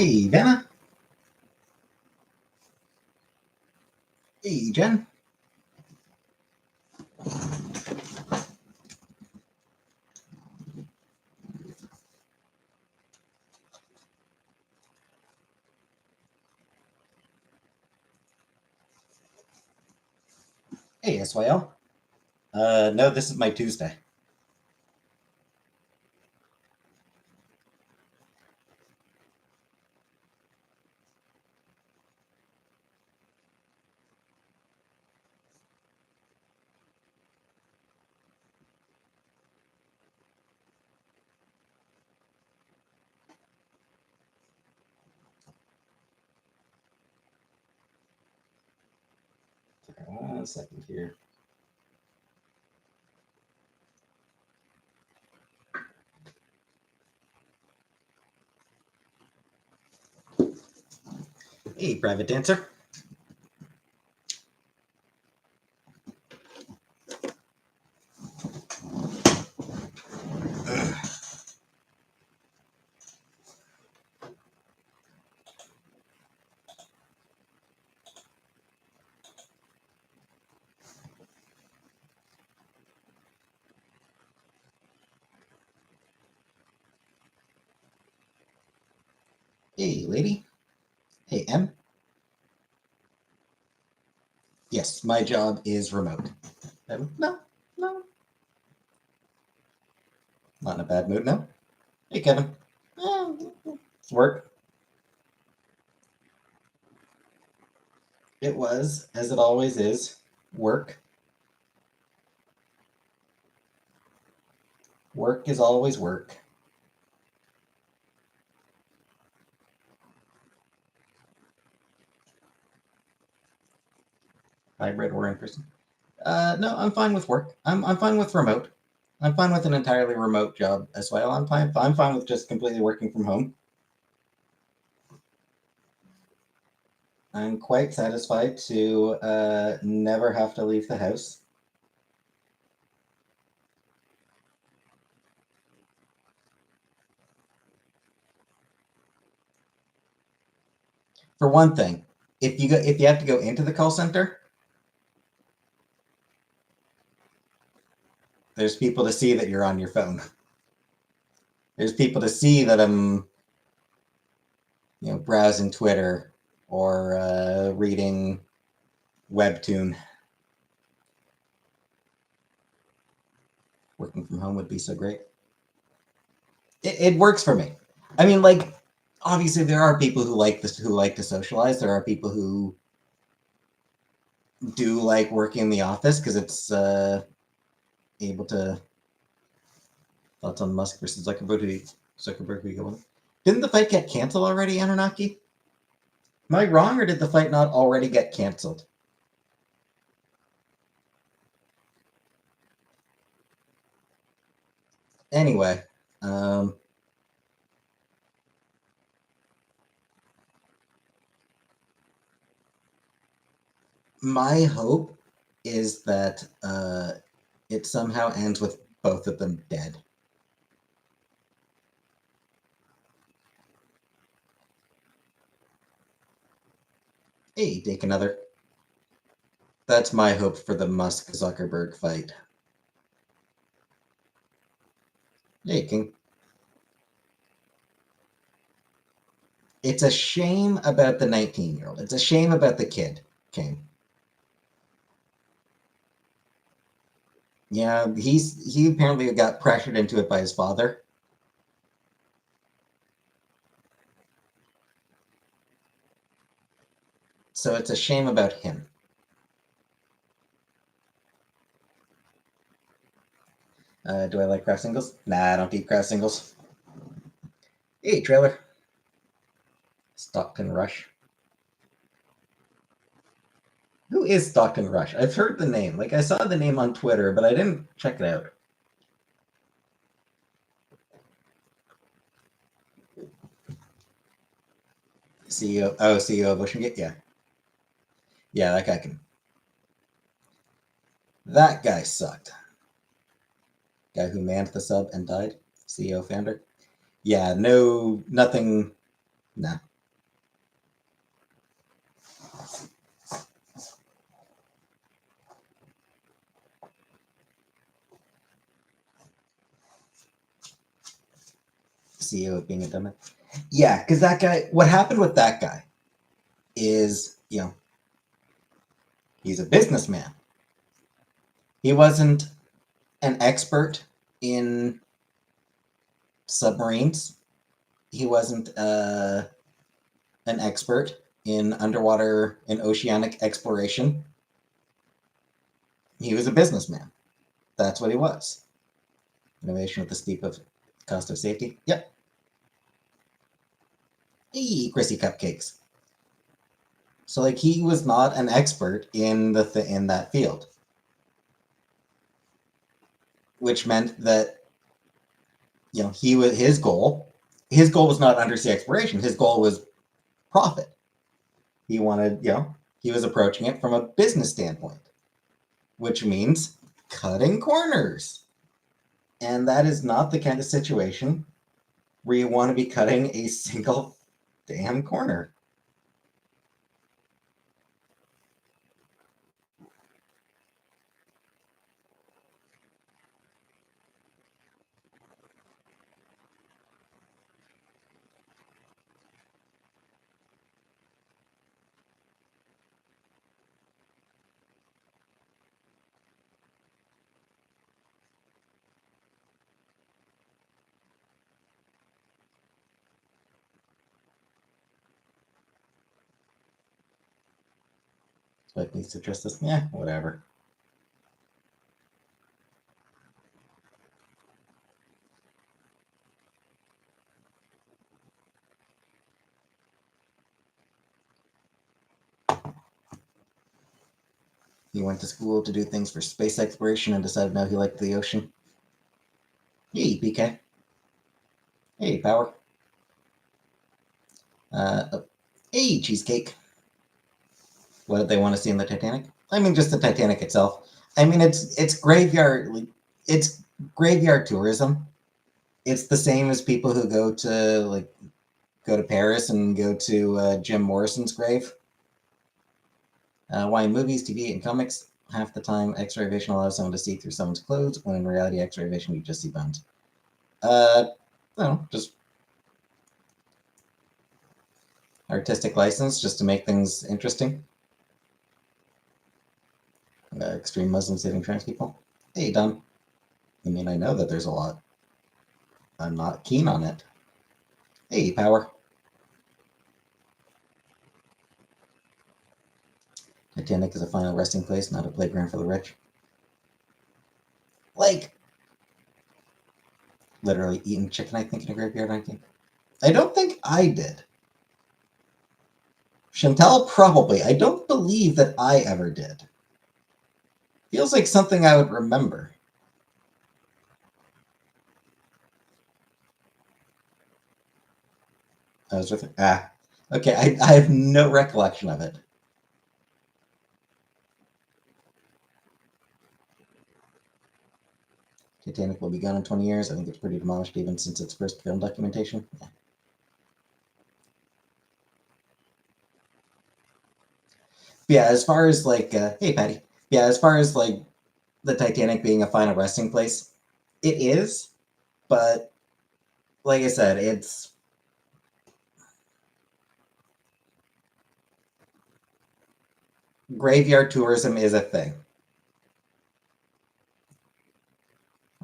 Hey, Vanna. Hey, Jen. Hey, SYL. No, this is my Tuesday. One second here. Hey, private dancer. Hey, lady. Hey, M. Yes, my job is remote. No, not in a bad mood, no. Hey, Kevin. It's work. It was, as it always is, work. Work is always work. Hybrid or in person. No, I'm fine with work. I'm fine with remote. I'm fine with an entirely remote job as well. I'm fine. I'm fine with just completely working from home. I'm quite satisfied to never have to leave the house. For one thing, if you have to go into the call center, there's people to see that you're on your phone. There's people to see that I'm, browsing Twitter or reading Webtoon. Working from home would be so great. It works for me. I mean, like, obviously there are people who like this, who like to socialize. There are people who do like working in the office because it's able to. Thoughts on Musk versus Zuckerberg? Zuckerberg, we go on. Didn't the fight get canceled already, Anunnaki? Am I wrong, or did the fight not already get canceled? Anyway, my hope is that it somehow ends with both of them dead. Hey, take another. That's my hope for the Musk Zuckerberg fight. Hey, King. It's a shame about the 19-year-old. It's a shame about the kid, King. Yeah, he apparently got pressured into it by his father. So it's a shame about him. Do I like craft singles? Nah, I don't eat craft singles. Hey, trailer. Stockton Rush. Who is Stockton Rush? I've heard the name. Like, I saw the name on Twitter, but I didn't check it out. CEO. Oh, CEO of Ocean Gate? Yeah. Yeah, that guy can. That guy sucked. Guy who manned the sub and died. CEO founder. Yeah, no, nothing. Nah. CEO of being a dumbass. Yeah, because that guy, what happened with that guy is, he's a businessman. He wasn't an expert in submarines. He wasn't an expert in underwater and oceanic exploration. He was a businessman. That's what he was. Innovation with the steep of cost of safety. Yep. Hey, Chrissy Cupcakes. So, like, he was not an expert in in that field, which meant that he was his goal. His goal was not undersea exploration. His goal was profit. He wanted, he was approaching it from a business standpoint, which means cutting corners. And that is not the kind of situation where you want to be cutting a single damn corner. But needs to trust this. Yeah, whatever. He went to school to do things for space exploration and decided now he liked the ocean. Hey, PK. Hey, Power. Hey, Cheesecake. What did they want to see in the Titanic? I mean, just the Titanic itself. I mean, it's graveyard. It's graveyard tourism. It's the same as people who go to Paris and go to Jim Morrison's grave. Why in movies, TV, and comics, half the time X-ray vision allows someone to see through someone's clothes, when in reality, X-ray vision you just see bones. No, just artistic license, just to make things interesting. Extreme Muslims saving trans people. Hey, Don. I mean, I know that there's a lot. I'm not keen on it. Hey, Power. Titanic is a final resting place, not a playground for the rich. Like, literally eating chicken, I think, in a graveyard, I think. I don't think I did. Chantal, probably. I don't believe that I ever did. Feels like something I would remember. I was with her. Okay, I have no recollection of it. Titanic will be gone in 20 years. I think it's pretty demolished even since its first film documentation. Yeah. Yeah, as far as hey Patty. Yeah, as far as the Titanic being a final resting place, it is, but like I said, it's graveyard tourism is a thing.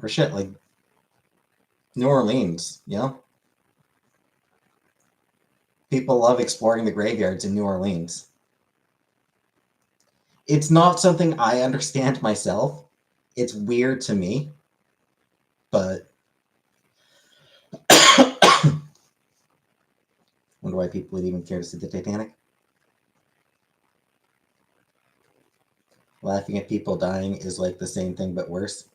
Or shit, like New Orleans, People love exploring the graveyards in New Orleans. It's not something I understand myself. It's weird to me, but wonder why people would even care to see the Titanic. Laughing at people dying is like the same thing but worse.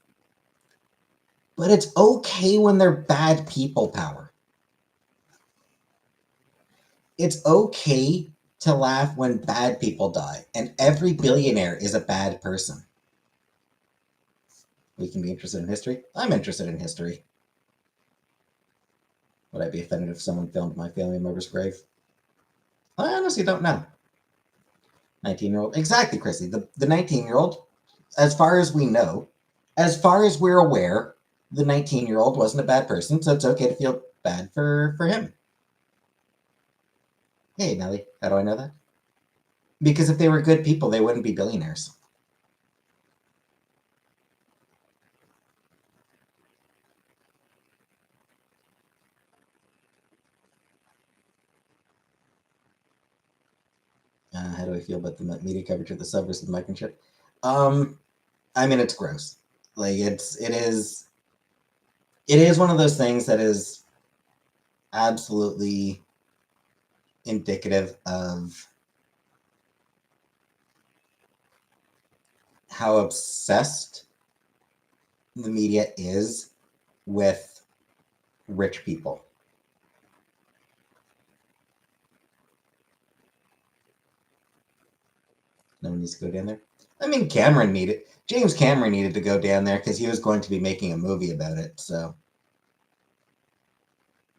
But it's okay when they're bad people, Power. It's okay to laugh when bad people die, and every billionaire is a bad person. We can be interested in history. I'm interested in history. Would I be offended if someone filmed my family member's grave? I honestly don't know. 19-year-old. Exactly, Chrissy. The 19-year-old, as far as we know, as far as we're aware, the 19-year-old wasn't a bad person, so it's okay to feel bad for him. Hey, Nelly, how do I know that? Because if they were good people, they wouldn't be billionaires. How do I feel about the media coverage of the sub versus the microchip? I mean, it's gross. Like it is one of those things that is absolutely indicative of how obsessed the media is with rich people. No one needs to go down there. I mean, James Cameron needed to go down there because he was going to be making a movie about it, so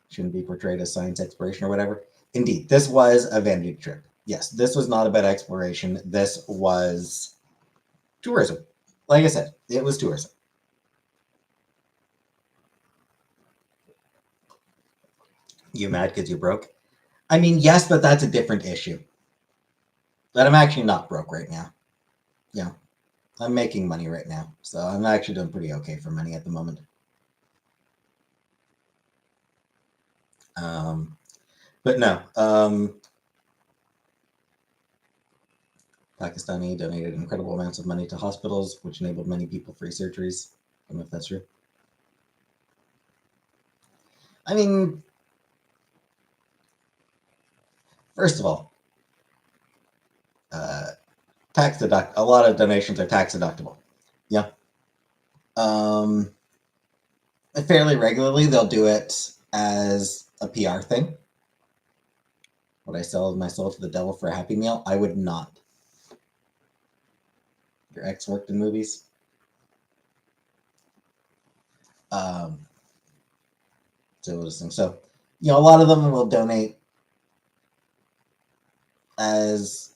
shouldn't be portrayed as science exploration or whatever. Indeed, this was a vanity trip. Yes, this was not about exploration. This was tourism. Like I said, it was tourism. You mad because you broke? I mean, yes, but that's a different issue. But I'm actually not broke right now. Yeah, I'm making money right now, so I'm actually doing pretty okay for money at the moment. But no, Pakistani donated incredible amounts of money to hospitals, which enabled many people free surgeries. I don't know if that's true. I mean, first of all, a lot of donations are tax deductible. Yeah. Um, fairly regularly, they'll do it as a PR thing. Would I sell my soul to the devil for a Happy Meal? I would not. Your ex worked in movies. Um, so, a lot of them will donate as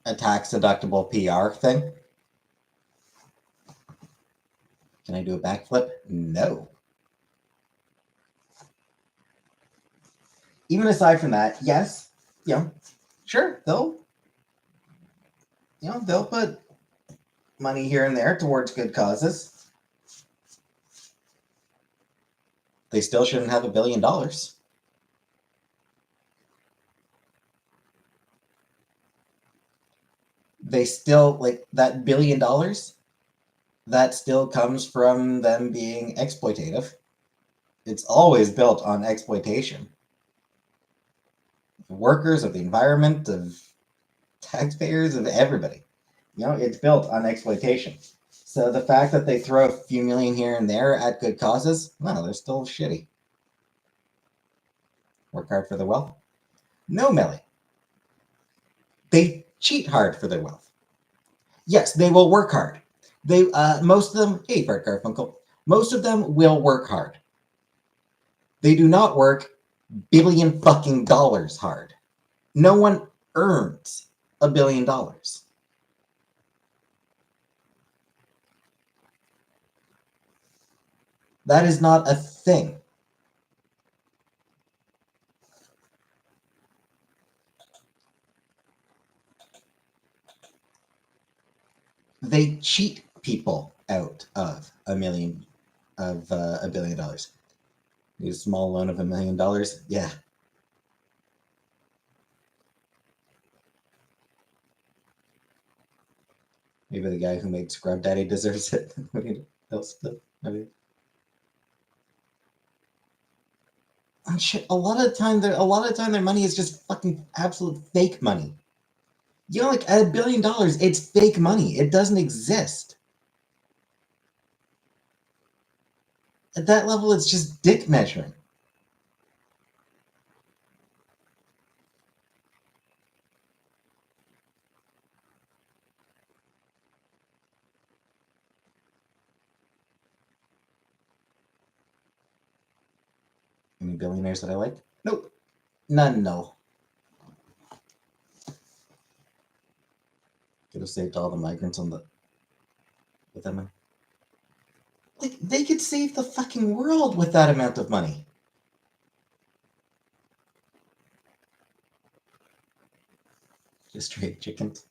a tax deductible PR thing. Can I do a backflip? No. Even aside from that, yes, sure, they'll put money here and there towards good causes. They still shouldn't have $1 billion. They still like that $1 billion. That still comes from them being exploitative. It's always built on exploitation. Workers, of the environment, of taxpayers, of everybody. It's built on exploitation. So the fact that they throw a few million here and there at good causes, no, they're still shitty. Work hard for their wealth? No, Melly. They cheat hard for their wealth. Yes, they will work hard. They most of them, hey, Bart Garfunkel, most of them will work hard. They do not work billion fucking dollars hard. No one earns $1 billion. That is not a thing. They cheat people out of $1 billion. Need a small loan of $1 million? Yeah. Maybe the guy who made Scrub Daddy deserves it. And shit, a lot of time their money is just fucking absolute fake money. Like at $1 billion, it's fake money. It doesn't exist. At that level, it's just dick measuring. Any billionaires that I like? Nope. None, no. Could have saved all the migrants with that money. Like, they could save the fucking world with that amount of money. Just straight chickens.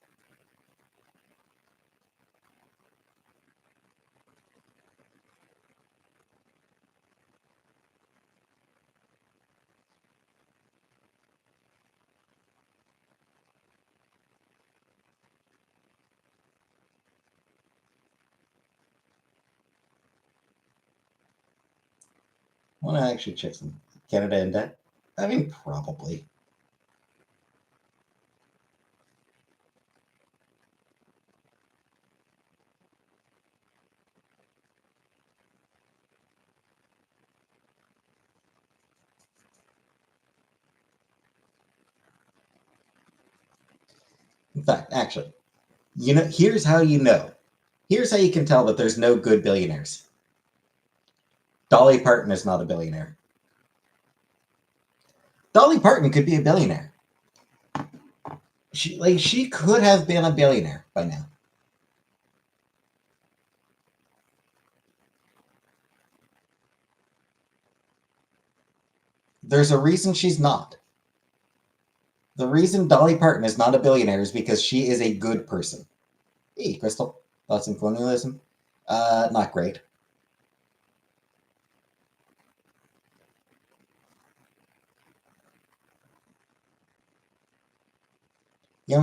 I want to actually check some Canada in debt. I mean, probably. In fact, actually, here's how you know. Here's how you can tell that there's no good billionaires. Dolly Parton is not a billionaire. Dolly Parton could be a billionaire. She could have been a billionaire by now. There's a reason she's not. The reason Dolly Parton is not a billionaire is because she is a good person. Hey, Crystal. Thoughts on colonialism? Not great.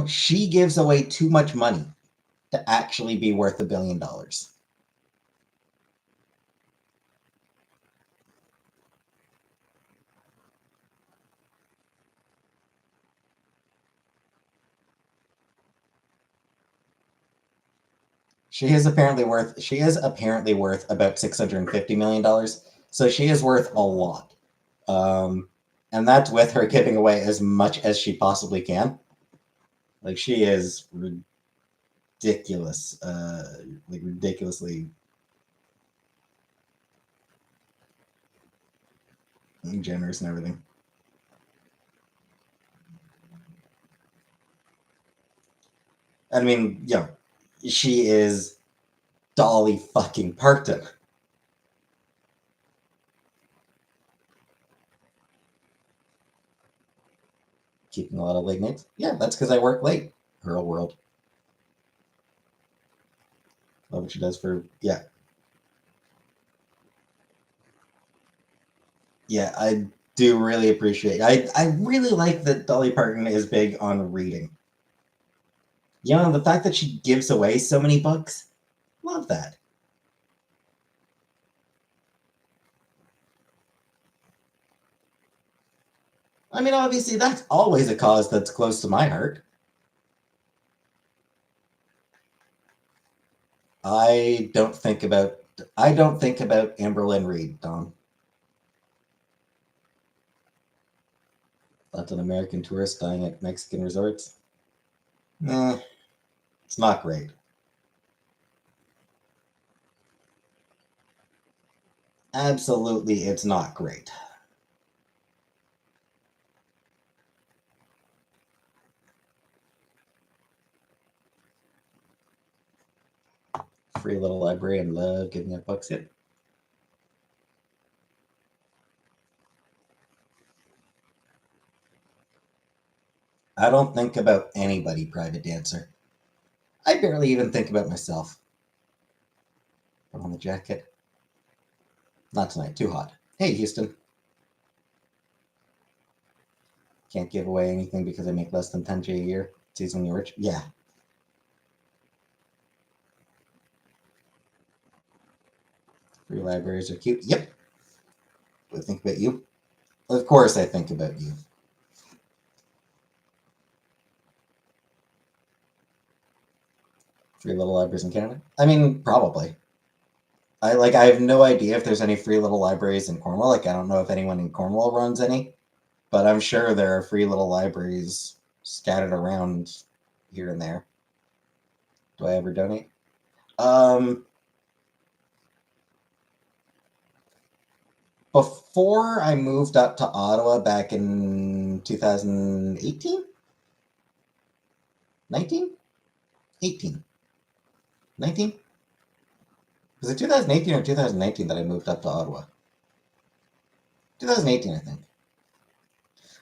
She gives away too much money to actually be worth $1 billion. She is apparently worth about $650 million. So she is worth a lot. And that's with her giving away as much as she possibly can. Like, she is ridiculous, ridiculously generous and everything. I mean, she is Dolly fucking Parton. Keeping a lot of late nights. Yeah, that's because I work late. Girl world. Love what she does for Yeah, I do really appreciate. I really like that Dolly Parton is big on reading. The fact that she gives away so many books, love that. I mean, obviously, that's always a cause that's close to my heart. I don't think about Amberlynn Reed, Don. That's an American tourist dying at Mexican resorts. It's not great. Absolutely, it's not great. Free little library and love giving out books. Yet. I don't think about anybody, private dancer. I barely even think about myself. Put on the jacket. Not tonight, too hot. Hey, Houston. Can't give away anything because I make less than 10K a year. Sees when you're rich. Yeah. Free libraries are cute. Yep. Do I think about you? Of course I think about you. Free little libraries in Canada? I mean, probably. I have no idea if there's any free little libraries in Cornwall. Like, I don't know if anyone in Cornwall runs any, but I'm sure there are free little libraries scattered around here and there. Do I ever donate? Before I moved up to Ottawa back in 2018? 19? 18. 19? Was it 2018 or 2019 that I moved up to Ottawa? 2018, I think.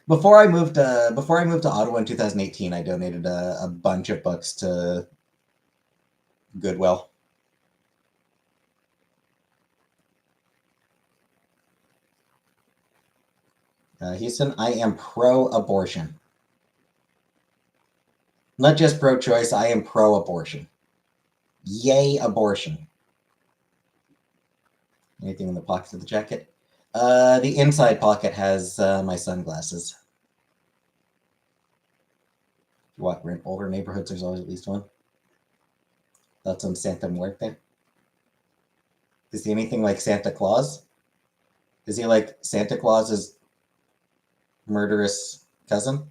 before I moved to Ottawa in 2018, I donated a bunch of books to Goodwill. Houston, I am pro-abortion. Not just pro-choice, I am pro-abortion. Yay, abortion. Anything in the pockets of the jacket? The inside pocket has my sunglasses. What, in older neighborhoods, there's always at least one. That's on Santa Muerte. Is he anything like Santa Claus? Is he like Santa Claus's murderous cousin?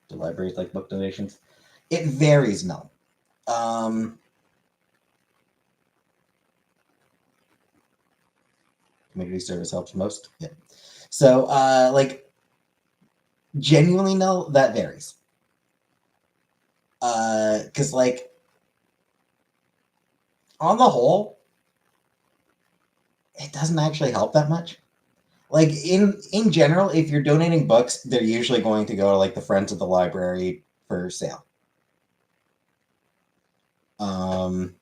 Do libraries like book donations? It varies, no. Community service helps most. Yeah. So, like, genuinely, no, that varies. Because, like, on the whole, it doesn't actually help that much. Like, in general, if you're donating books, they're usually going to go to, like, the Friends of the Library for sale. It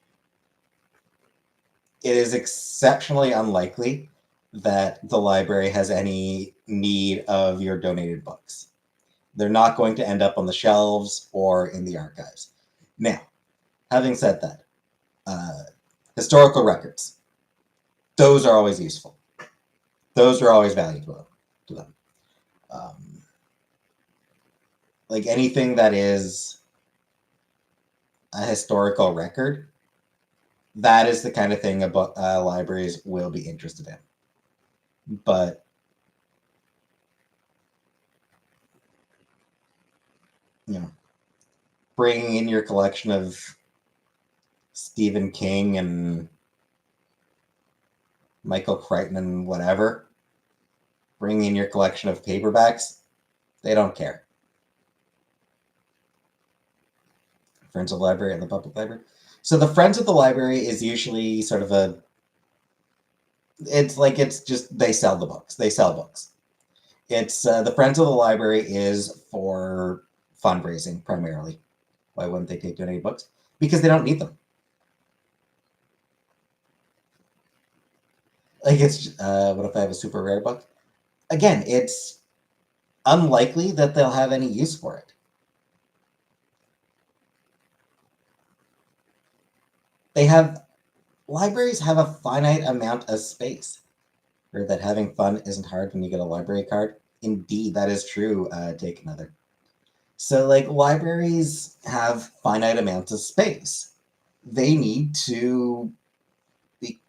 is exceptionally unlikely that the library has any need of your donated books. They're not going to end up on the shelves or in the archives. Now, having said that, historical records, those are always useful. Those are always valuable to them. Like anything that is a historical record, that is the kind of thing about libraries will be interested in. But you know, bringing in your collection of Stephen King and Michael Crichton and whatever, bringing in your collection of paperbacks, they don't care. Friends of the Library and the Public Library. So the Friends of the Library is usually sort of a, it's just they sell the books. They sell books. It's the Friends of the Library is for fundraising primarily. Why wouldn't they take donated books? Because they don't need them. Like it's what if I have a super rare book? Again, it's unlikely that they'll have any use for it. Libraries have a finite amount of space. Or that having fun isn't hard when you get a library card. Indeed, that is true. Take another. So, like, libraries have finite amounts of space. They need to be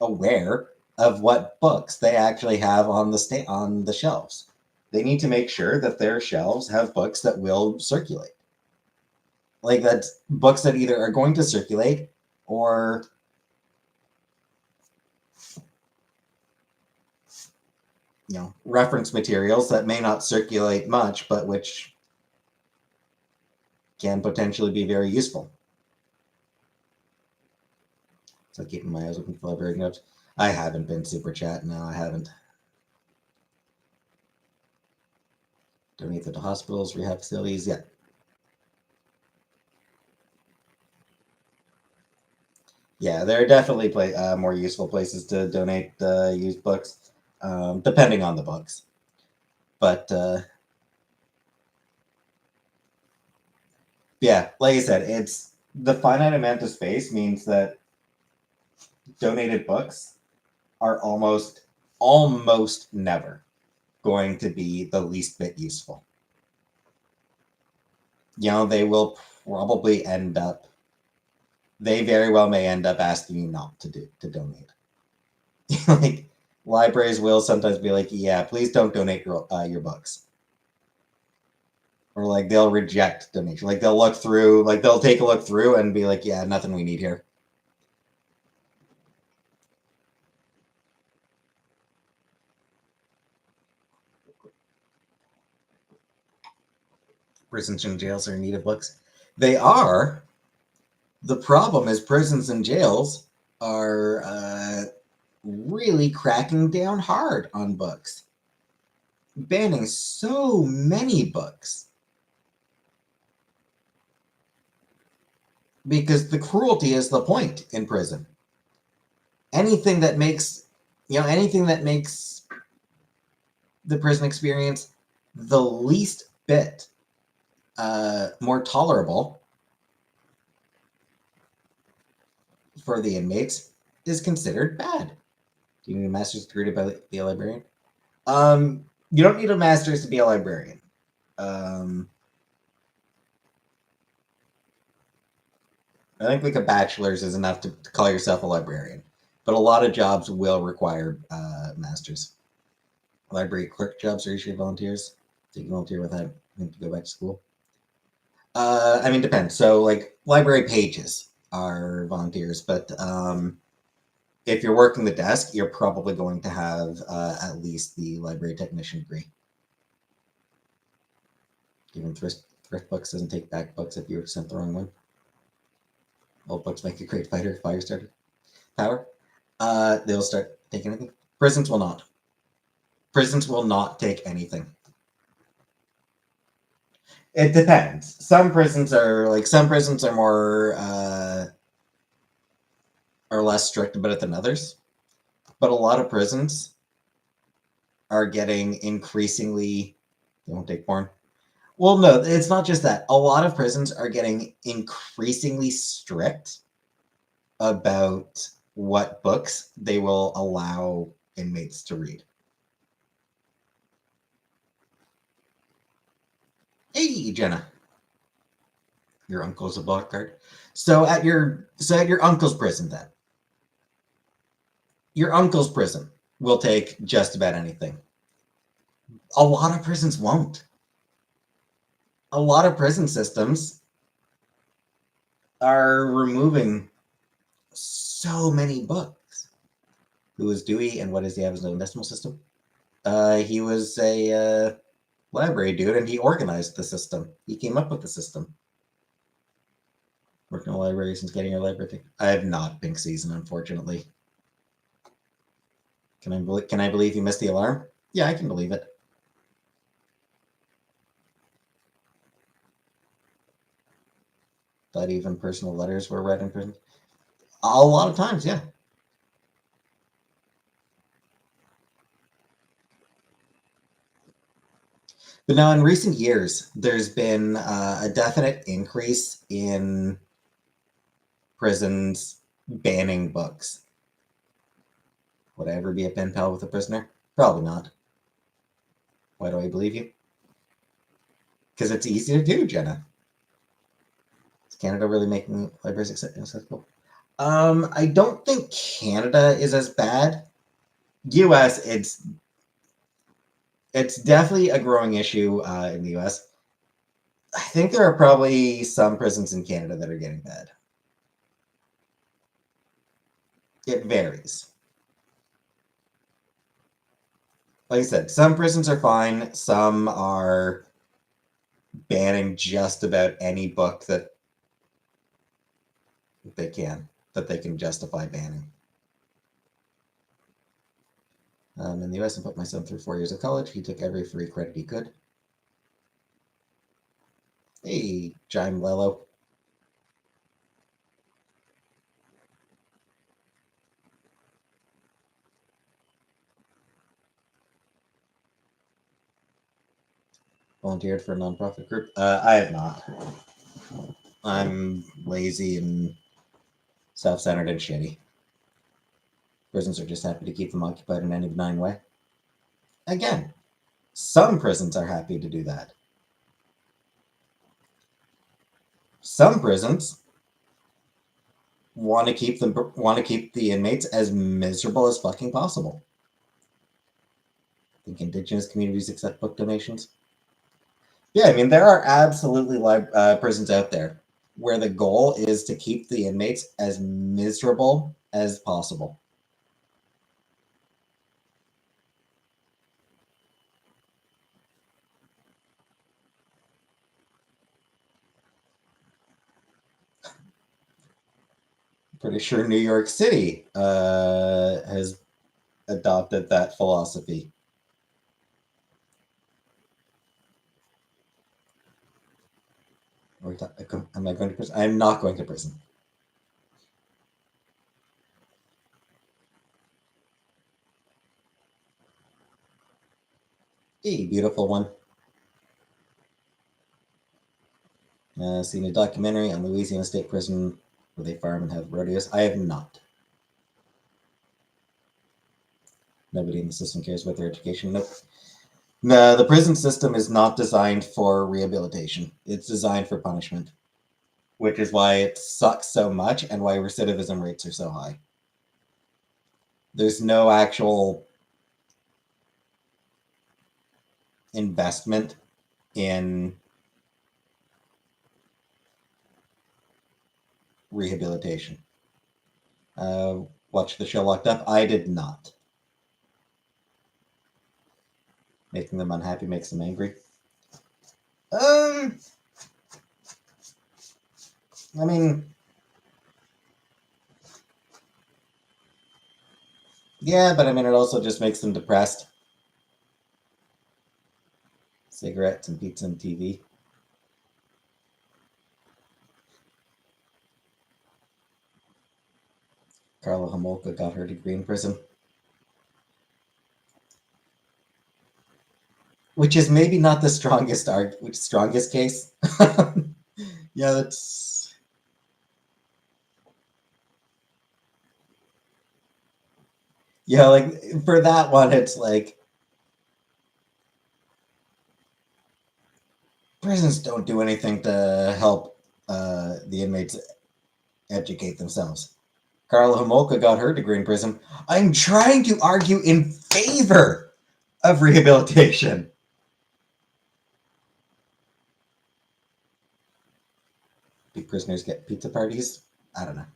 aware of what books they actually have on the shelves. They need to make sure that their shelves have books that will circulate. Like that's books that either are going to circulate or reference materials that may not circulate much, but which can potentially be very useful. So keeping my eyes open for library notes. I haven't been super chat. No, I haven't. Donate them to hospitals, rehab facilities. Yeah. Yeah, there are definitely more useful places to donate used books, depending on the books. But yeah, like I said, it's the finite amount of space means that donated books are almost never going to be the least bit useful. They will probably end up. They very well may end up asking you not to donate. Like libraries will sometimes be like, "Yeah, please don't donate your books," or like they'll reject donation. Like they'll look through, like they'll take a look through and be like, "Yeah, nothing we need here." Prisons and jails are in need of books. They are. The problem is prisons and jails are really cracking down hard on books, banning so many books. Because the cruelty is the point in prison. Anything that makes, anything that makes the prison experience the least bit more tolerable for the inmates is considered bad. Do you need a master's degree to be a librarian? You don't need a master's to be a librarian. I think like a bachelor's is enough to call yourself a librarian, but a lot of jobs will require masters. Library clerk jobs are usually volunteers. So you can volunteer without having to go back to school. I mean, depends. So like library pages are volunteers, but if you're working the desk, you're probably going to have at least the library technician degree. Even thrift books doesn't take back books if you sent the wrong one. Old books make a great fighter, fire starter. Power. They'll start taking anything. Prisons will not. Prisons will not take anything. It depends. Some prisons are more are less strict about it than others, but a lot of prisons are getting increasingly. They won't take porn. Well, no, it's not just that. A lot of prisons are getting increasingly strict about what books they will allow inmates to read. Hey, Jenna. Your uncle's a blockguard. So at your uncle's prison then. Your uncle's prison will take just about anything. A lot of prisons won't. A lot of prison systems are removing so many books. Who is Dewey and what does he have as an decimal system? He was a library dude and he organized the system. He came up with the system. Working in a library since getting your library thing. I have not pink season, unfortunately. Can I believe you missed the alarm? Yeah, I can believe it. That even personal letters were read in prison. A lot of times, yeah. But now, in recent years, there's been a definite increase in prisons banning books. Would I ever be a pen pal with a prisoner? Probably not. Why do I believe you? Because it's easy to do, Jenna. Is Canada really making libraries accessible? I don't think Canada is as bad. U.S. It's definitely a growing issue in the U.S. I think there are probably some prisons in Canada that are getting bad. It varies. Like I said, some prisons are fine. Some are banning just about any book that they can justify banning. In the U.S., I put my son through 4 years of college. He took every free credit he could. Hey, Jaime Lello. Volunteered for a nonprofit group. I have not. I'm lazy and self-centered and shitty. Prisons are just happy to keep them occupied in any benign way. Again, some prisons are happy to do that. Some prisons want to keep the inmates as miserable as fucking possible. Think Indigenous communities accept book donations? Yeah, I mean there are absolutely prisons out there where the goal is to keep the inmates as miserable as possible. Pretty sure New York City has adopted that philosophy. Am I going to prison? I'm not going to prison. Hey, beautiful one. Seen a documentary on Louisiana State Prison where they farm and have rodeos. I have not. Nobody in the system cares about their education. Nope. No, the prison system is not designed for rehabilitation. It's designed for punishment, which is why it sucks so much and why recidivism rates are so high. There's no actual investment in rehabilitation. Watch the show Locked Up. I did not. Making them unhappy makes them angry. I mean, yeah, but I mean, it also just makes them depressed. Cigarettes and pizza and TV. Carla Homolka got her degree in prison. Which is maybe not the strongest case. Yeah, that's... Yeah, like, for that one, it's like... Prisons don't do anything to help the inmates educate themselves. Carla Homolka got her degree in prison. I'm trying to argue in favor of rehabilitation. Do prisoners get pizza parties? I don't know.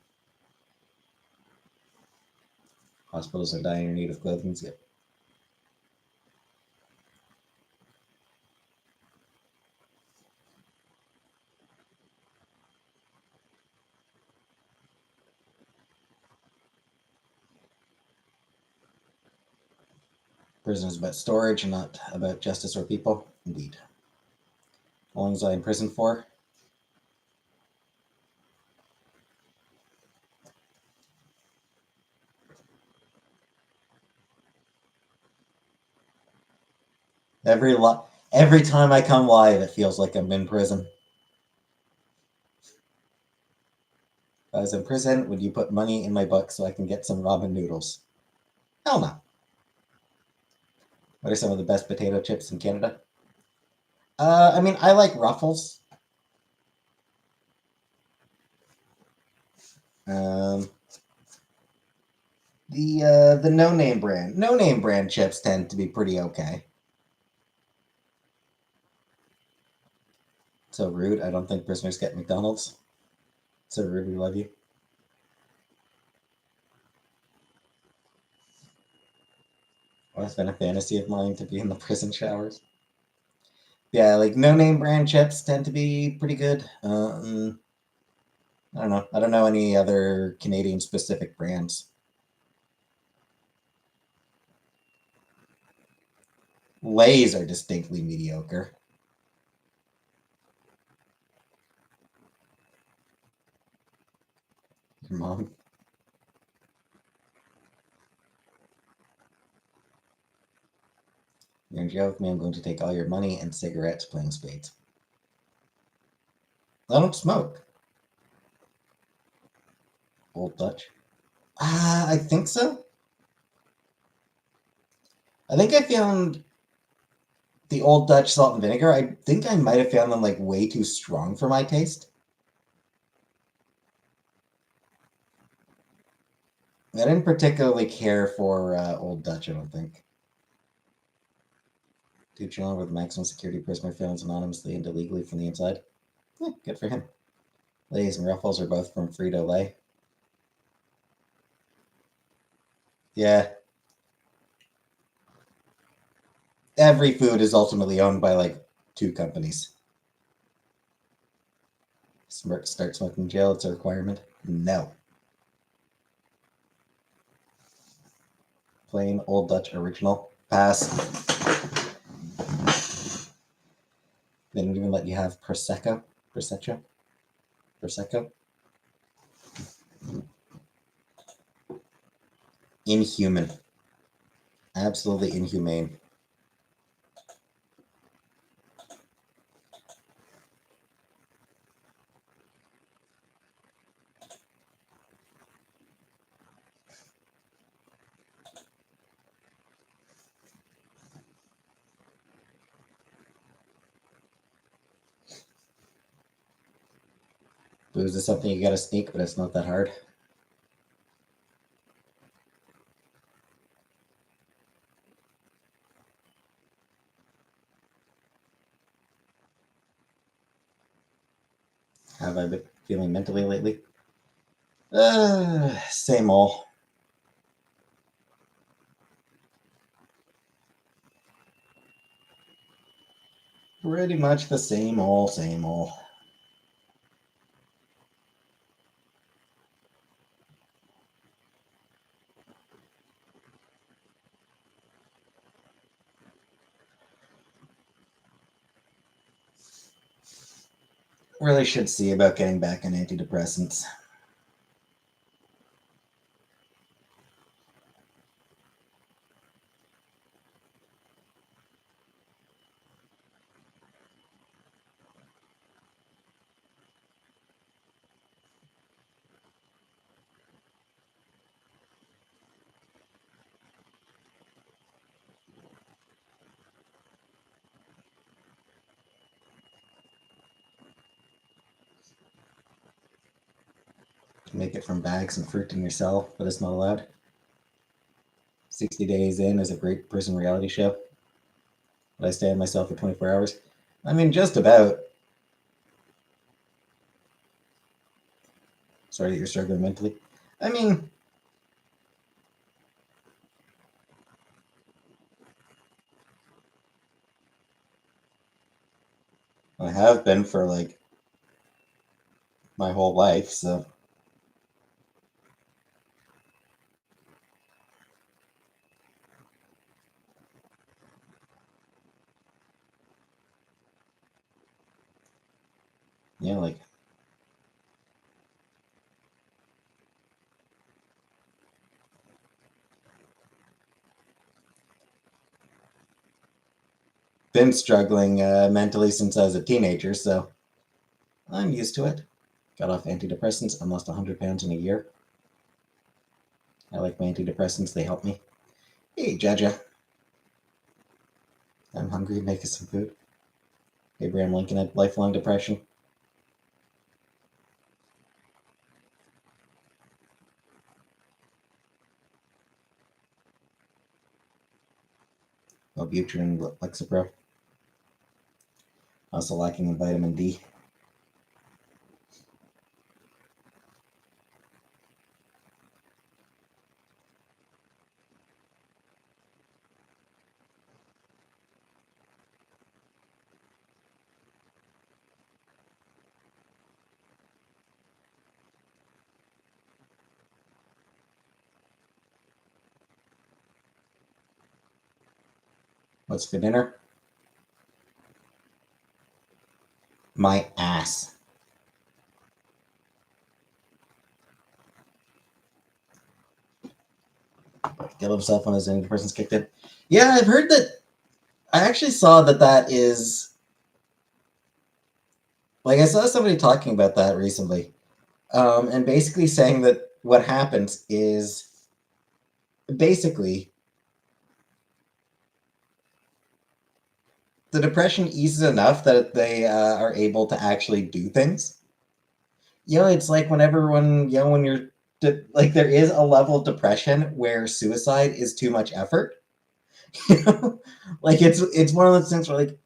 Hospitals are dying in need of clothing. Yep. Prison is about storage and not about justice or people. Indeed. How long was I in prison for? Every time I come live, it feels like I'm in prison. If I was in prison, would you put money in my book so I can get some ramen noodles? Hell no. What are some of the best potato chips in Canada? I mean, I like Ruffles. Um, the no name brand chips tend to be pretty okay. So rude. I don't think prisoners get McDonald's. So rude. We love you. Well, it's been a fantasy of mine to be in the prison showers. Yeah, like no name brand chips tend to be pretty good. I don't know. I don't know any other Canadian specific brands. Lays are distinctly mediocre. Your mom. You're in jail with me. I'm going to take all your money and cigarettes playing spades. I don't smoke. Old Dutch. I think so. I think I found the Old Dutch salt and vinegar. I think I might have found them like way too strong for my taste. I didn't particularly care for Old Dutch, I don't think. Dude chilling with maximum security prisoner found anonymously and illegally from the inside. Yeah, good for him. Lay's and Ruffles are both from Frito-Lay. Yeah. Every food is ultimately owned by like two companies. Start smoking in jail, it's a requirement. No. plain Old Dutch original. Pass. They don't even let you have Prosecco. Prosecco? Prosecco? Inhuman. Absolutely inhumane. Booze is something you gotta sneak, but it's not that hard. Have I been feeling mentally lately? Same old. Pretty much the same old, same old. Really should see about getting back on antidepressants. Make it from bags and fruit in your cell, but it's not allowed. 60 Days In is a great prison reality show. But I stay on myself for 24 hours. I mean, just about. Sorry that you're struggling mentally. I mean, I have been for like my whole life, so. Yeah, like. Been struggling mentally since I was a teenager, so I'm used to it. Got off antidepressants. I lost 100 pounds in a year. I like my antidepressants, they help me. Hey, Jaja. I'm hungry, make us some food. Abraham Lincoln had lifelong depression. Wellbutrin and Lexapro. Also lacking in vitamin D. What's for dinner? My ass. Kill himself when his antidepressants kicked in. Yeah, I've heard that. I actually saw that is. Like, I saw somebody talking about that recently. And basically saying that what happens is basically the depression eases enough that they are able to actually do things. It's like when you're like, there is a level of depression where suicide is too much effort. Like it's one of those things where, like,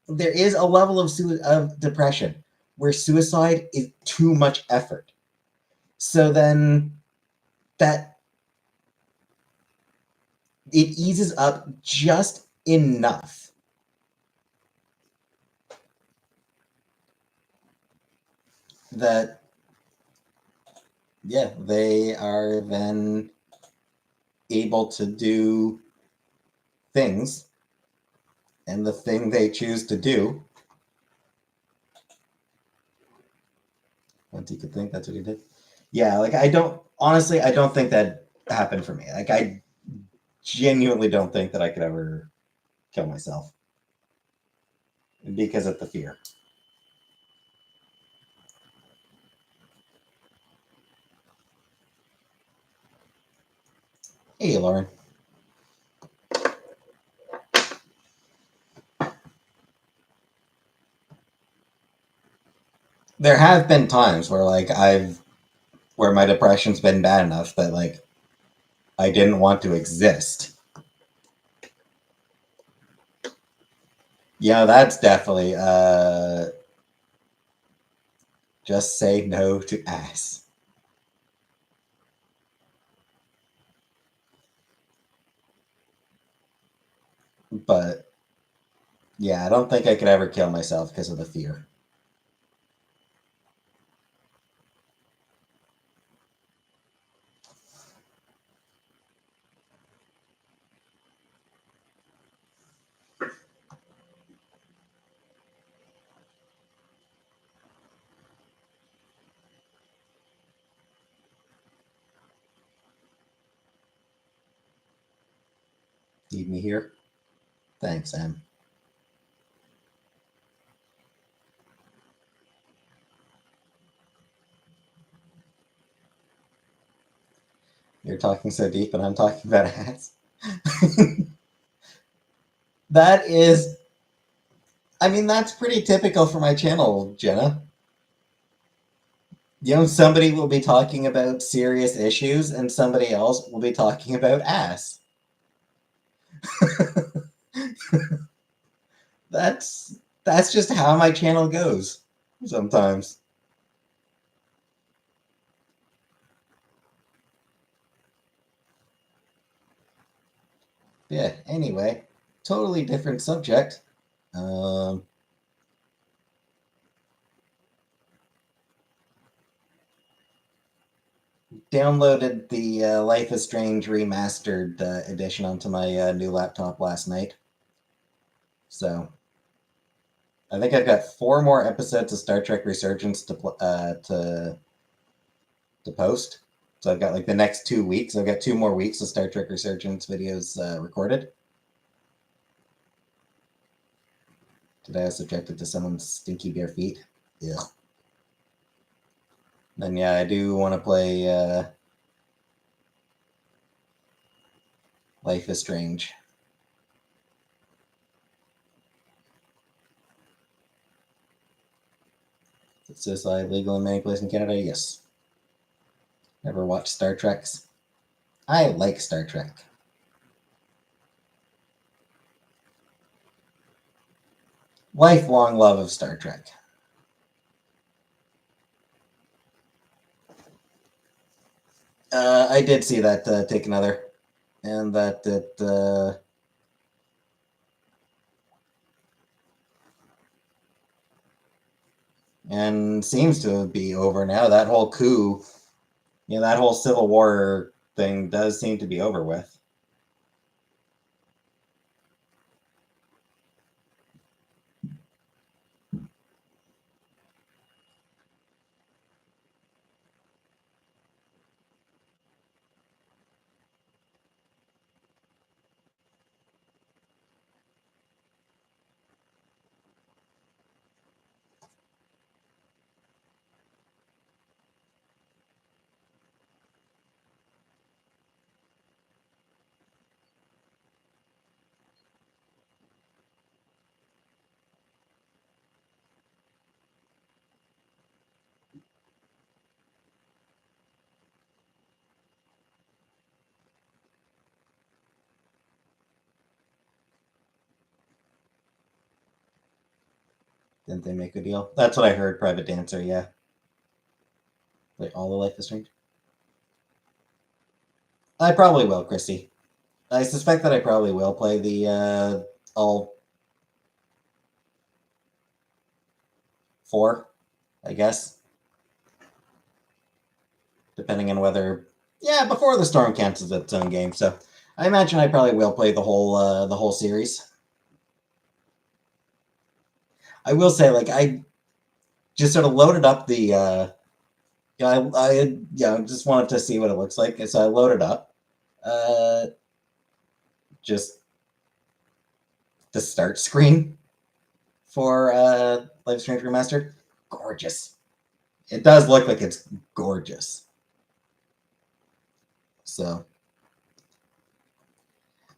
there is a level of depression where suicide is too much effort. So then that it eases up just enough that, yeah, they are then able to do things, and the thing they choose to do, once you could think, that's what he did. Yeah, like I don't think that happened for me. Like I genuinely don't think that I could ever kill myself because of the fear. Hey, Lauren. There have been times where where my depression's been bad enough that like I didn't want to exist. Yeah, that's definitely just say no to ass. But yeah, I don't think I could ever kill myself because of the fear. Need me here? Thanks, Em. You're talking so deep and I'm talking about ass. That is, I mean, that's pretty typical for my channel, Jenna. You know, somebody will be talking about serious issues and somebody else will be talking about ass. That's just how my channel goes sometimes. Yeah, anyway, totally different subject. Um, Downloaded the Life is Strange remastered edition onto my new laptop last night. So I think I've got 4 more episodes of Star Trek Resurgence to post. So I've got like the next 2 weeks. I've got 2 more weeks of Star Trek Resurgence videos recorded. Today I was subjected to someone's stinky bare feet. Ugh. Then yeah, I do want to play Life is Strange. Is suicide legal in many places in Canada? Yes. Never watched Star Treks. I like Star Trek. Lifelong love of Star Trek. I did see that Take Another, and that it and seems to be over now. That whole coup, that whole Civil War thing does seem to be over with. Didn't they make a deal? That's what I heard. Private Dancer, yeah. Like all the Life is Strange. I probably will, Christy. I suspect that I probably will play the all 4, I guess, depending on whether Yeah, before the storm cancels its own game. So I imagine I probably will play the whole series. I will say, like, I just sort of loaded up the yeah, just wanted to see what it looks like. And so I loaded up just the start screen for Life is Strange Remastered. Gorgeous. It does look like it's gorgeous. So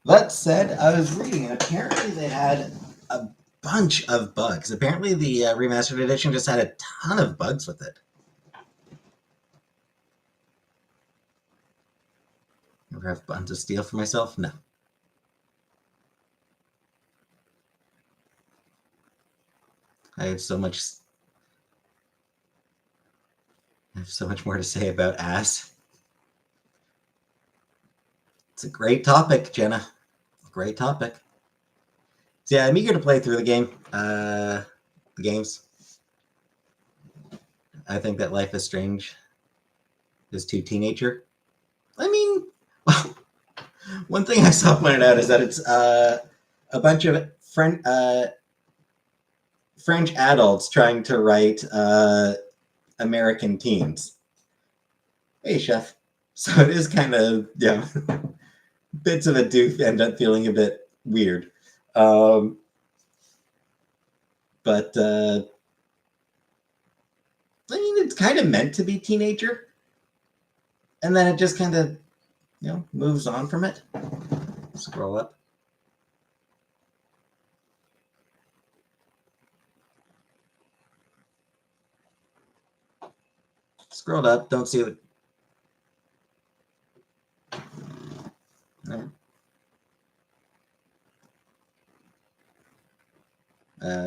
that said, I was reading, and apparently they had a bunch of bugs. Apparently the remastered edition just had a ton of bugs with it. Ever have buttons of steel for myself? No. I have so much. I have so much more to say about ass. It's a great topic, Jenna. Great topic. So yeah, I'm eager to play through the game. The games. I think that Life is Strange is too teenager. I mean, one thing I saw pointed out is that it's a bunch of French adults trying to write American teens. Hey, chef. So it is kind of, yeah, bits of it do end up feeling a bit weird. But I mean, it's kind of meant to be teenager. And then it just kind of, moves on from it. Scroll up. Scrolled up, don't see what.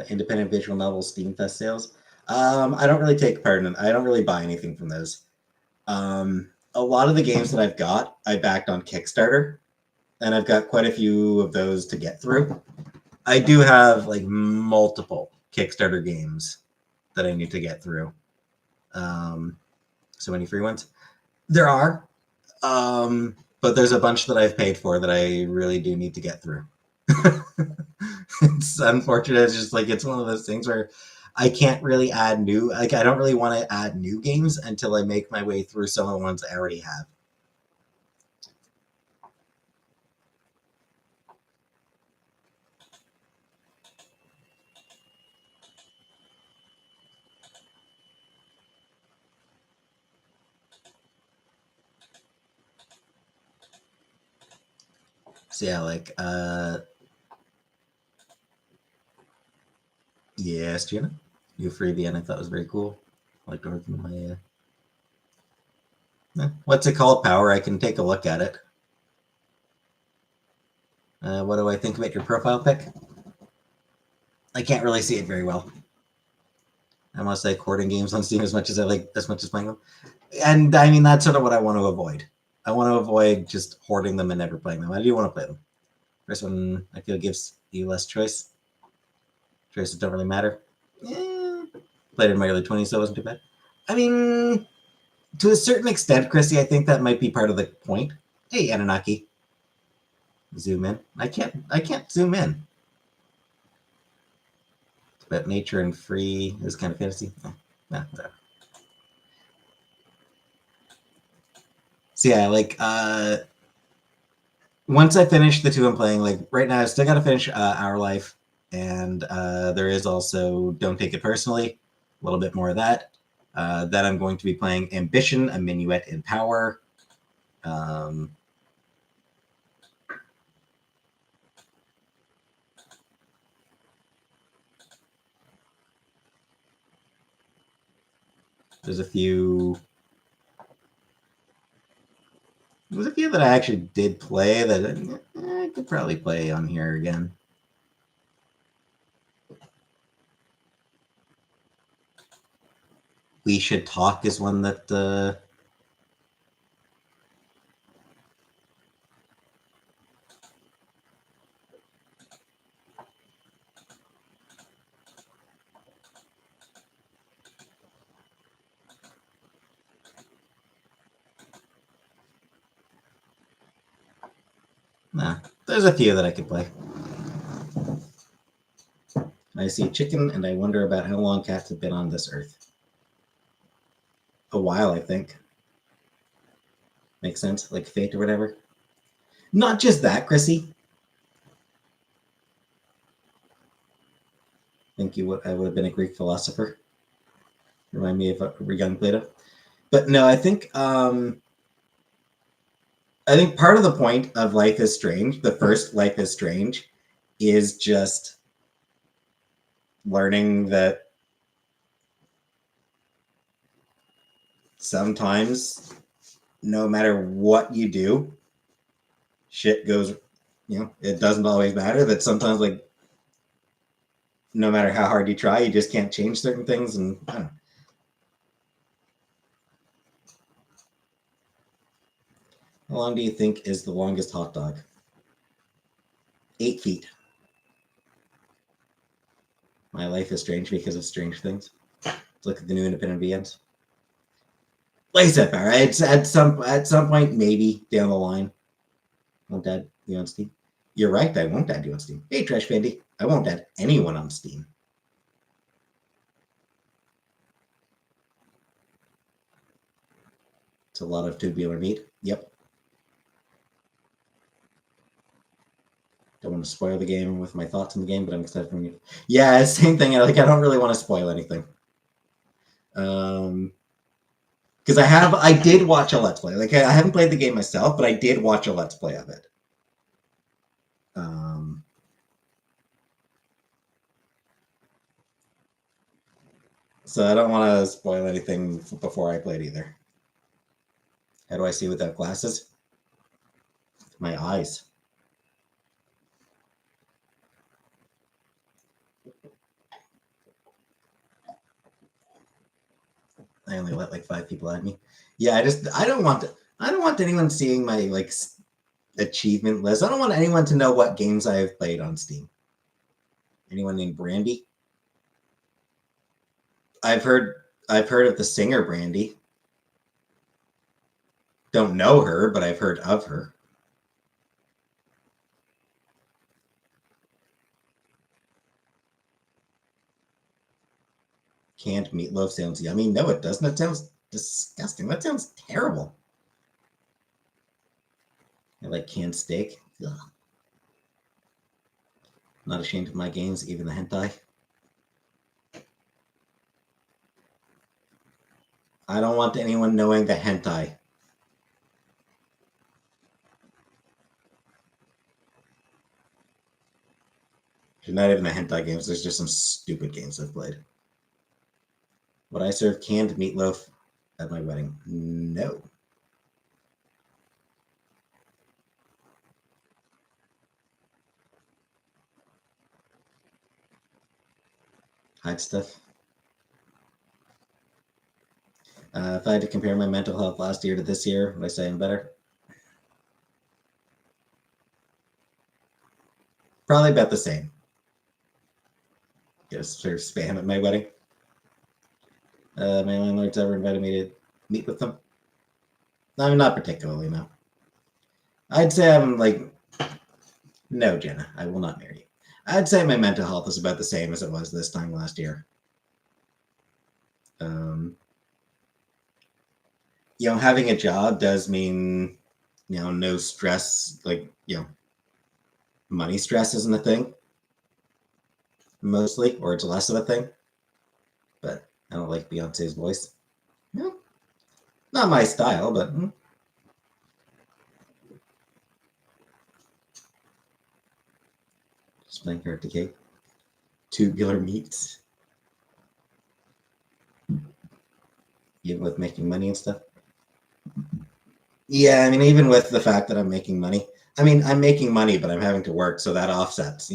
Independent visual novel Steam Fest sales. I don't really take part in. I don't really buy anything from those. A lot of the games that I've got, I backed on Kickstarter, and I've got quite a few of those to get through. I do have like multiple Kickstarter games that I need to get through. So many free ones. There are, but there's a bunch that I've paid for that I really do need to get through. It's unfortunate. It's just like it's one of those things where I can't really add new. Like I don't really want to add new games until I make my way through some of the ones I already have. So yeah, like yes, Gina, you freebie, and I thought it was very cool. I like to work in my what's it called? Power. I can take a look at it. What do I think about your profile pic? I can't really see it very well. I must like hoarding games on Steam as much as playing them. And I mean that's sort of what I want to avoid. I want to avoid just hoarding them and never playing them. I do want to play them. First one I feel gives you less choice. Choices don't really matter. Played in my early 20s, so it wasn't too bad. I mean, to a certain extent, Chrissy, I think that might be part of the point. Hey, Anunnaki. Zoom in. I can't zoom in. It's about nature and free. This kind of fantasy. No. So yeah, like once I finish the two I'm playing, like right now, I still got to finish Our Life, and there is also Don't Take It Personally, a little bit more of that. Then I'm going to be playing Ambition, A Minuet in Power. There's a few that I actually did play that I could probably play on here again. We Should Talk is one that Nah, there's a few that I could play. I see chicken, and I wonder about how long cats have been on this earth. A while, I think. Makes sense, like fate or whatever. Not just that, Chrissy. Think I would have been a Greek philosopher. Remind me of young Plato. But no, I think part of the point of Life is Strange, the first Life is Strange, is just learning that sometimes, no matter what you do, shit goes, it doesn't always matter. That sometimes, like, no matter how hard you try, you just can't change certain things. And I don't know. How long do you think is the longest hot dog? 8 feet. My life is strange because of strange things. Look at the new Independent VMs. Like I said, Barra, it's at some point, maybe down the line, won't add you on Steam. You're right, I won't add you on Steam. Hey, Trash Bandy, I won't add anyone on Steam. It's a lot of tubular meat. Yep. Don't want to spoil the game with my thoughts on the game, but I'm excited for you. Yeah, same thing. I don't really want to spoil anything. Because I did watch a Let's Play. Like, I haven't played the game myself, but I did watch a Let's Play of it. So I don't want to spoil anything before I played either. How do I see without glasses? My eyes. I only let like 5 people at me. Yeah, I don't want anyone seeing my like achievement list. I don't want anyone to know what games I have played on Steam. Anyone named Brandy? I've heard of the singer Brandy. Don't know her, but I've heard of her. Canned meatloaf sounds yummy. No, it doesn't. That sounds disgusting. That sounds terrible. I like canned steak. Ugh. Not ashamed of my games, even the hentai. I don't want anyone knowing the hentai. There's not even the hentai games. There's just some stupid games I've played. Would I serve canned meatloaf at my wedding? No. Hide stuff. If I had to compare my mental health last year to this year, would I say I'm better? Probably about the same. Just sort of spam at my wedding. My landlord's ever invited me to meet with them? I'm not particularly, no. I'd say I'm like, no, Jenna, I will not marry you. I'd say my mental health is about the same as it was this time last year. Having a job does mean, no stress, like, money stress isn't a thing, mostly, or it's less of a thing. But I don't like Beyonce's voice. Not my style, but just playing hard to cake. Tubular meats. Even with making money and stuff. Yeah, I mean, even with the fact that I'm making money. I mean, I'm making money, but I'm having to work, so that offsets,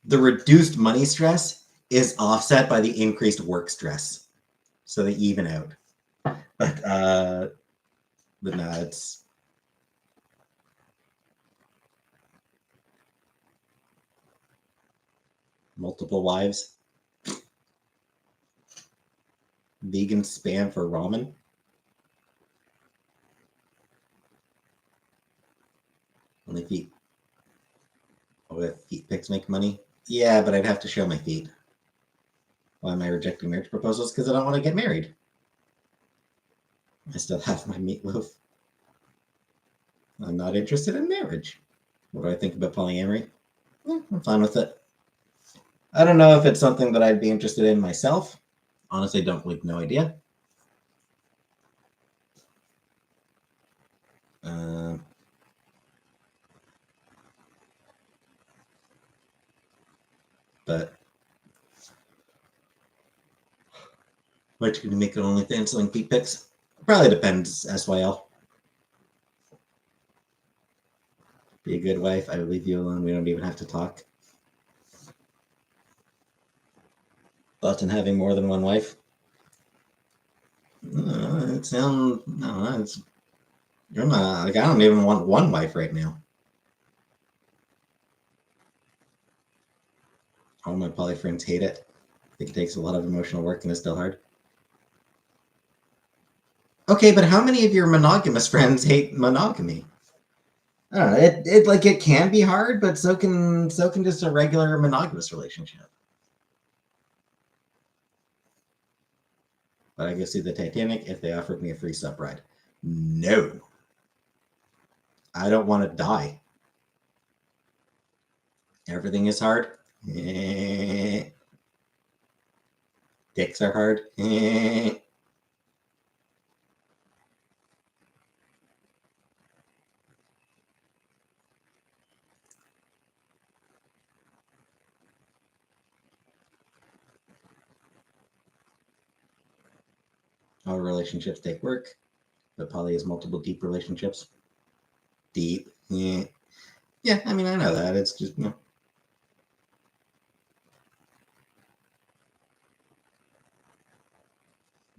The reduced money stress is offset by the increased work stress. So they even out. But no, it's multiple wives. vegan spam for ramen. Only feet. Oh, if feet pics make money? Yeah, but I'd have to show my feet. Why am I rejecting marriage proposals? Because I don't want to get married. I still have my meatloaf. I'm not interested in marriage. What do I think about polyamory? I'm fine with it. I don't know if it's something that I'd be interested in myself. Honestly, don't like no idea. But what you can make an OnlyFans selling feet pics? Probably depends. SYL. Be a good wife. I will leave you alone. We don't even have to talk. Thoughts on having more than one wife? It sounds no. It's you're not like I don't even want one wife right now. All my poly friends hate it. I think it takes a lot of emotional work and it's still hard. Okay, but how many of your monogamous friends hate monogamy? I don't know. It can be hard, but so can just a regular monogamous relationship. But I go see the Titanic if they offered me a free sup ride. No. I don't want to die. Everything is hard. Dicks are hard. All relationships take work, but poly has multiple deep relationships. Deep. Yeah. Yeah, I mean, I know that. It's just,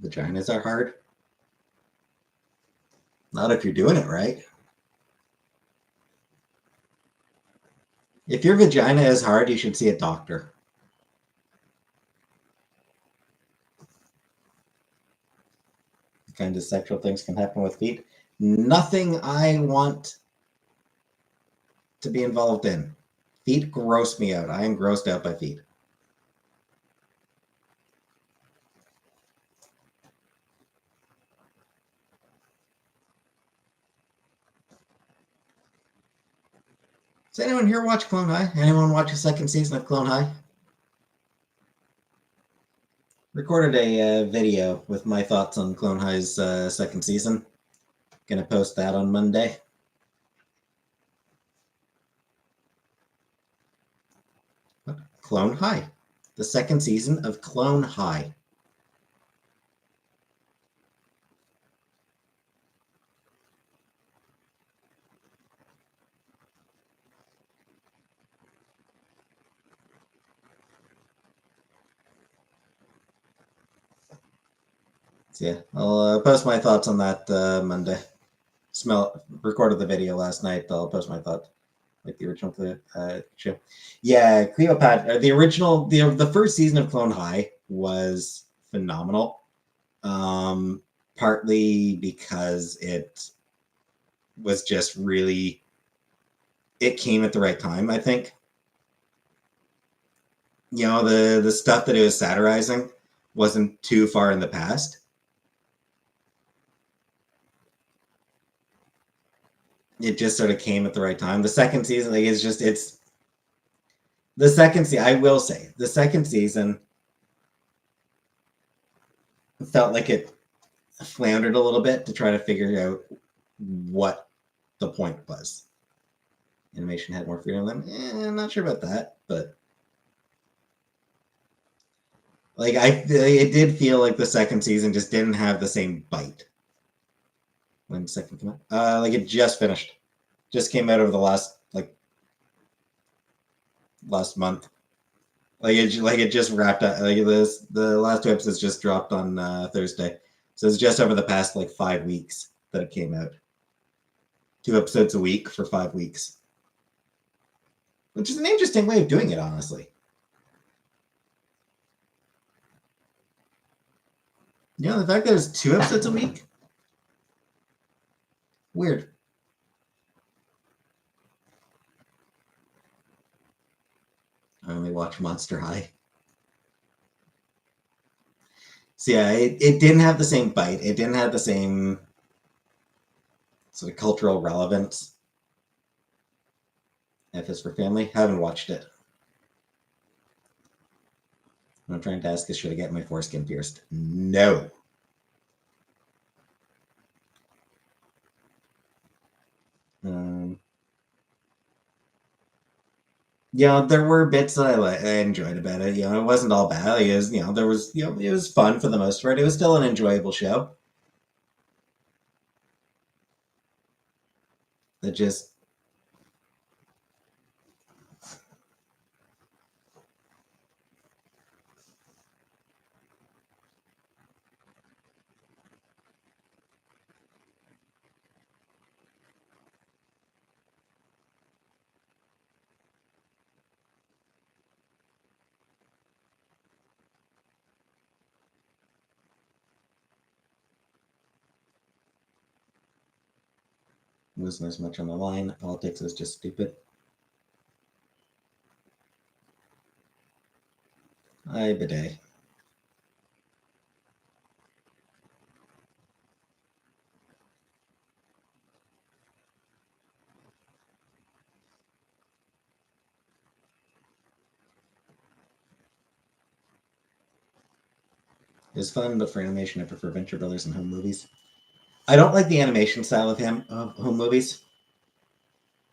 vaginas are hard. Not if you're doing it right. If your vagina is hard, you should see a doctor. What kind of sexual things can happen with feet? Nothing I want to be involved in. Feet gross me out. I am grossed out by feet. Does anyone here watch Clone High? Anyone watch the second season of Clone High? Recorded a video with my thoughts on Clone High's second season. Gonna post that on Monday. What? Clone High. The second season of Clone High. So yeah, I'll post my thoughts on that Monday. Recorded the video last night. I'll post my thoughts, like the original show. Yeah, Cleopatra. The original, the first season of Clone High was phenomenal. Partly because it was just really, it came at the right time. I think. The stuff that it was satirizing wasn't too far in the past. It just sort of came at the right time. The second season, like it's the second season. I will say the second season felt like it floundered a little bit to try to figure out what the point was. Animation had more freedom than I'm not sure about that, but like it did feel like the second season just didn't have the same bite. When the second came out, like it just finished, just came out over the last month. Like it just wrapped up. Like the last two episodes just dropped on Thursday, so it's just over the past 5 weeks that it came out. 2 episodes a week for 5 weeks, which is an interesting way of doing it, honestly. You know, the fact that it's 2 episodes a week? Weird. I only watch Monster High. So yeah, it didn't have the same bite. It didn't have the same sort of cultural relevance. F is for Family. Haven't watched it. What I'm trying to ask is, should I get my foreskin pierced? No. Um, yeah, there were bits that I enjoyed about it. You know, it wasn't all bad. It was, there was, it was fun for the most part. It was still an enjoyable show. It just wasn't as much on the line. Politics was just stupid. Hi, bidet. It was fun, but for animation, I prefer Venture Brothers and home movies. I don't like the animation style of home movies.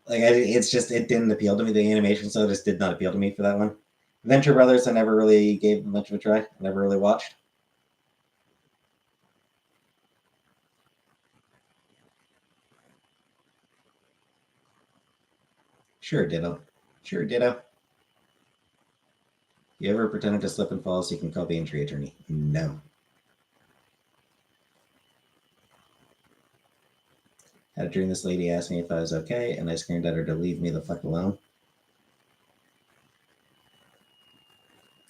Like, it's just, it didn't appeal to me. The animation style just did not appeal to me for that one. Venture Brothers, I never really gave much of a try. I never really watched. Sure, ditto. Sure, ditto. You ever pretended to slip and fall so you can call the injury attorney? No. Had a dream this lady asked me if I was okay, and I screamed at her to leave me the fuck alone.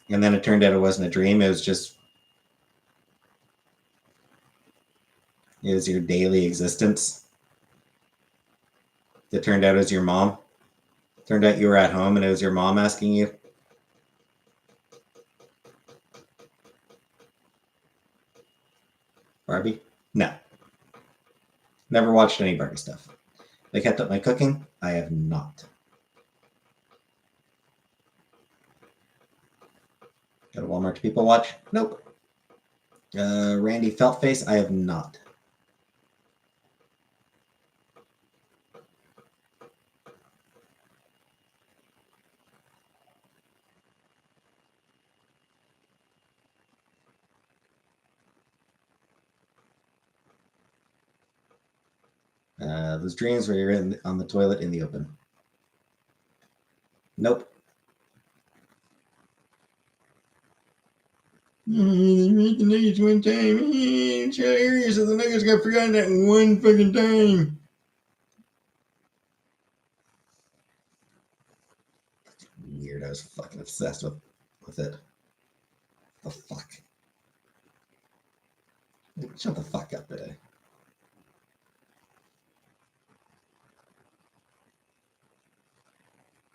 And then it turned out it wasn't a dream. It was just, it was your daily existence. It turned out it was your mom. It turned out you were at home and it was your mom asking you. Barbie? No. Never watched any Barbie stuff. They kept up my cooking? I have not. Go to Walmart to people watch? Nope. Randy Feltface? I have not. Those dreams where you're on the toilet in the open. Nope. Make the nuggets one time. Show area so the nuggets got forgotten that one fucking time. Weird. I was fucking obsessed with it. The fuck. Shut the fuck up today.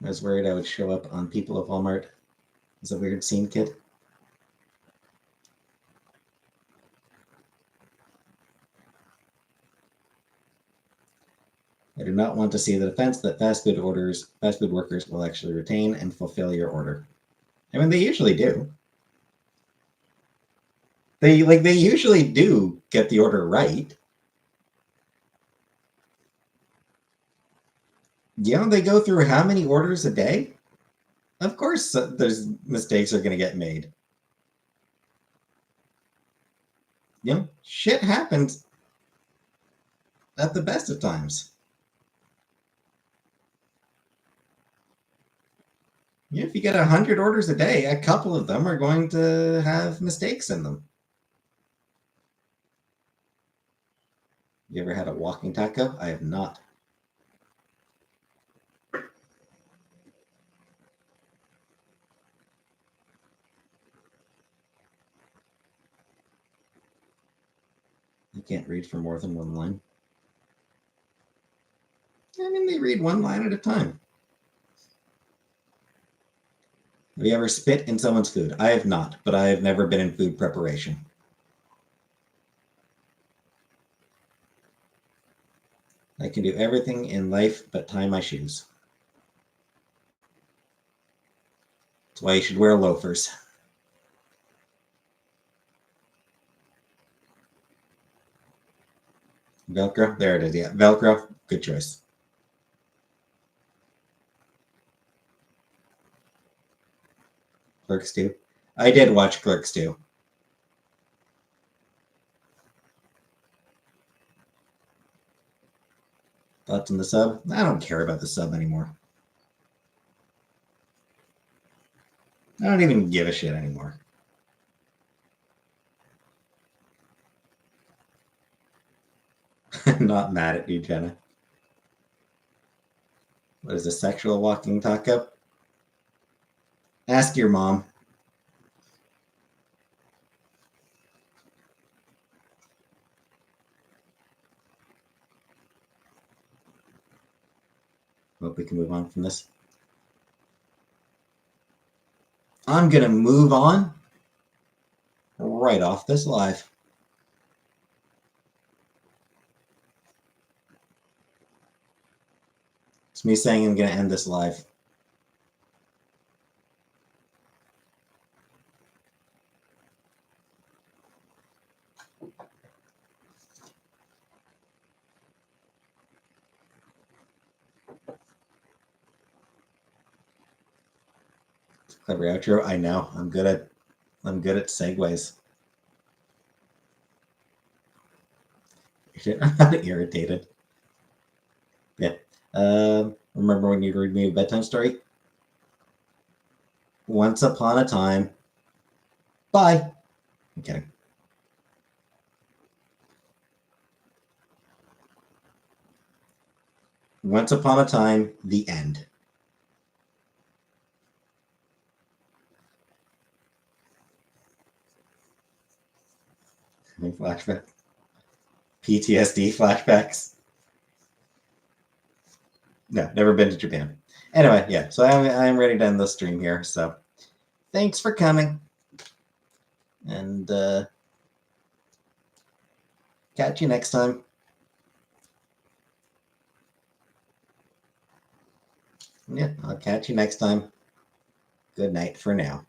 I was worried I would show up on People of Walmart as a weird scene kid. I do not want to see the defense that fast food workers will actually retain and fulfill your order. I mean, they usually do. They usually do get the order right. They go through how many orders a day? Of course, there's mistakes are going to get made. Shit happens at the best of times. If you get 100 orders a day, a couple of them are going to have mistakes in them. You ever had a walking taco? I have not. You can't read for more than one line. I mean, they read one line at a time. Have you ever spit in someone's food? I have not, but I have never been in food preparation. I can do everything in life but tie my shoes. That's why you should wear loafers. Velcro? There it is. Yeah, Velcro. Good choice. Clerks 2. I did watch Clerks 2. Thoughts on the sub? I don't care about the sub anymore. I don't even give a shit anymore. Not mad at you, Jenna. What is a sexual walking taco? Ask your mom. Hope we can move on from this. I'm going to move on right off this live. It's me saying I'm going to end this live. Clever outro. I know. I'm good at segues. I'm not irritated. Yeah. Remember when you read me a bedtime story? Once upon a time. Bye. I'm kidding. Once upon a time, the end. Flashback. PTSD flashbacks. No, never been to Japan. Anyway, yeah, so I'm ready to end the stream here. So thanks for coming. And catch you next time. Yeah, I'll catch you next time. Good night for now.